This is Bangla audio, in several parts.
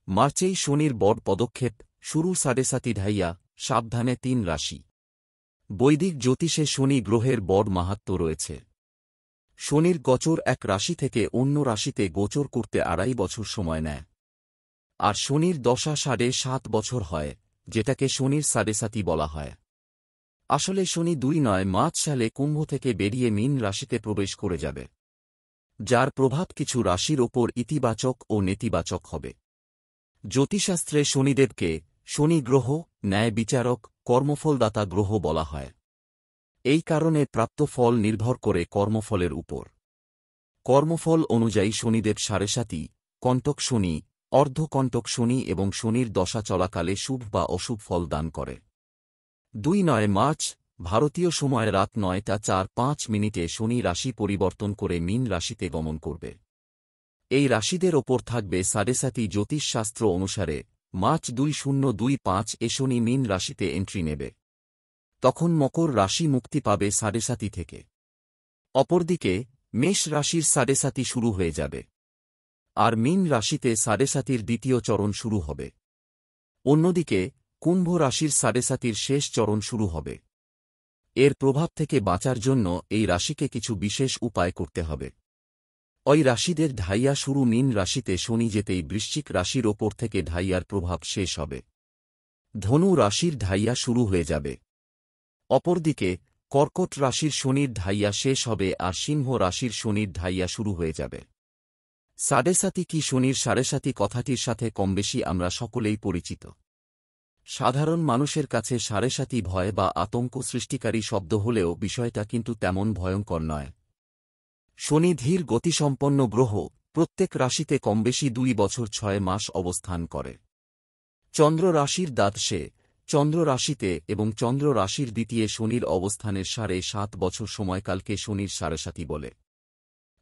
মার্চেই শনির বড় পদক্ষেপ শুরু 7:30 ঢাইয়া সাবধানে 3 রাশি। বৈদিক জ্যোতিষে শনি গ্রহের বড় মাহাত্ম্য রয়েছে। শনির গোচর এক রাশি থেকে অন্য রাশিতে গোচর করতে 2.5 বছর সময় নেয়। আর শনির দশা 7.5 বছর হয়, যেটাকে শনির 7.5 বলা হয়। আসলে শনি 2 মার্চ সালে কুম্ভ থেকে বেরিয়ে মীন রাশিতে প্রবেশ করে যাবে, যার প্রভাব কিছু রাশির ওপর ইতিবাচক ও নেতিবাচক হবে। জ্যোতিষশাস্ত্রে শনিদেবকে শনি গ্রহ, ন্যায় বিচারক, কর্মফলদাতা গ্রহ বলা হয়। এই কারণে প্রাপ্ত ফল নির্ভর করে কর্মফলের উপর। কর্মফল অনুযায়ী শনিদেব 7.5, কণ্টক শনি, অর্ধকণ্টক শনি এবং শনির দশা চলাকালে শুভ বা অশুভ ফল দান করে। 2 মার্চ ভারতীয় সময় রাত 9:04 শনি রাশি পরিবর্তন করে মীন রাশিতে গমন করবে। এই রাশিদের ওপর থাকবে 7.5 জ্যোতিষশাস্ত্র অনুসারে মার্চ 2025 শনি মীন রাশিতে এন্ট্রি নেবে। তখন মকর রাশি মুক্তি পাবে 7.5 থেকে। অপরদিকে মেষ রাশির 7.5 শুরু হয়ে যাবে, আর মীন রাশিতে 7.5 দ্বিতীয় চরণ শুরু হবে। অন্যদিকে কুম্ভ রাশির 7.5 শেষ চরণ শুরু হবে। এর প্রভাব থেকে বাঁচার জন্য এই রাশিকে কিছু বিশেষ উপায় করতে হবে। ওই রাশিদের ঢাইয়া শুরু মীন রাশিতে শনি যেতেই বৃশ্চিক রাশির ওপর থেকে ঢাইয়ার প্রভাব শেষ হবে। ধনু রাশির ঢাইয়া শুরু হয়ে যাবে। অপরদিকে কর্কট রাশির শনির ঢাইয়া শেষ হবে আর সিংহ রাশির শনির ঢাইয়া শুরু হয়ে যাবে। 7.5 কি শনির 7.5 কথাটির সাথে কমবেশি আমরা সকলেই পরিচিত। সাধারণ মানুষের কাছে 7.5 ভয় বা আতঙ্ক সৃষ্টিকারী শব্দ হলেও বিষয়টা কিন্তু তেমন ভয়ঙ্কর নয়। শনি ধীর গতিসম্পন্ন গ্রহ, প্রত্যেক রাশিতে কমবেশি 2 বছর 6 মাস অবস্থান করে। চন্দ্র রাশির দ্বাদশে, চন্দ্র রাশিতে এবং চন্দ্র রাশির দ্বিতীয় শনির অবস্থানের 7.5 বছর সময়কালকে শনির 7.5 বলে।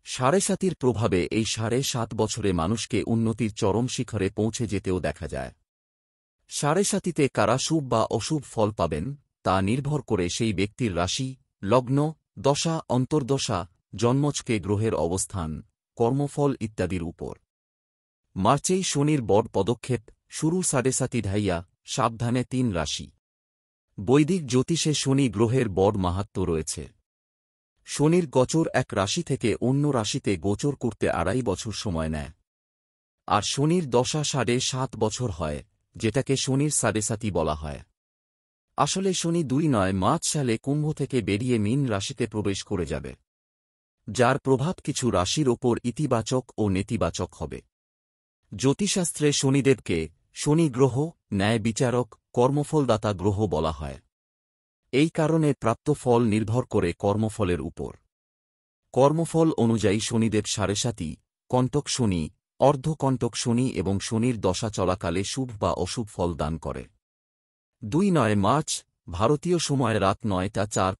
7.5 প্রভাবে এই 7.5 বছরে মানুষকে উন্নতির চরম শিখরে পৌঁছে যেতেও দেখা যায়। 7.5 কারা শুভ বা অশুভ ফল পাবেন তা নির্ভর করে সেই ব্যক্তির রাশি, লগ্ন, দশা, অন্তর্দশা, জন্মছকে গ্রহের অবস্থান, কর্মফল ইত্যাদির উপর। মার্চেই শনির বড় পদক্ষেপ শুরু 7.5 ঢাইয়া সাবধানে 3 রাশি। বৈদিক জ্যোতিষে শনি গ্রহের বড় মাহাত্ম্য রয়েছে। শনির গোচর এক রাশি থেকে অন্য রাশিতে গোচর করতে 2.5 বছর সময় নেয়। আর শনির দশা 7.5 বছর হয়, যেটাকে শনির 7.5 বলা হয়। আসলে শনি 2 মার্চ সালে কুম্ভ থেকে বেরিয়ে মীন রাশিতে প্রবেশ করে যাবে, যার প্রভাব কিছু রাশির ওপর ইতিবাচক ও নেতিবাচক হবে। জ্যোতিষশাস্ত্রে শনিদেবকে শনি গ্রহ, ন্যায় বিচারক, কর্মফলদাতা গ্রহ বলা হয়। এই কারণে প্রাপ্ত ফল নির্ভর করে কর্মফলের উপর। কর্মফল অনুযায়ী শনিদেব 7.5, কণ্টক শনি, অর্ধকণ্টক শনি এবং শনির দশা চলাকালে শুভ বা অশুভ ফল দান করে। 2 মার্চ ভারতীয় সময় রাত 9:04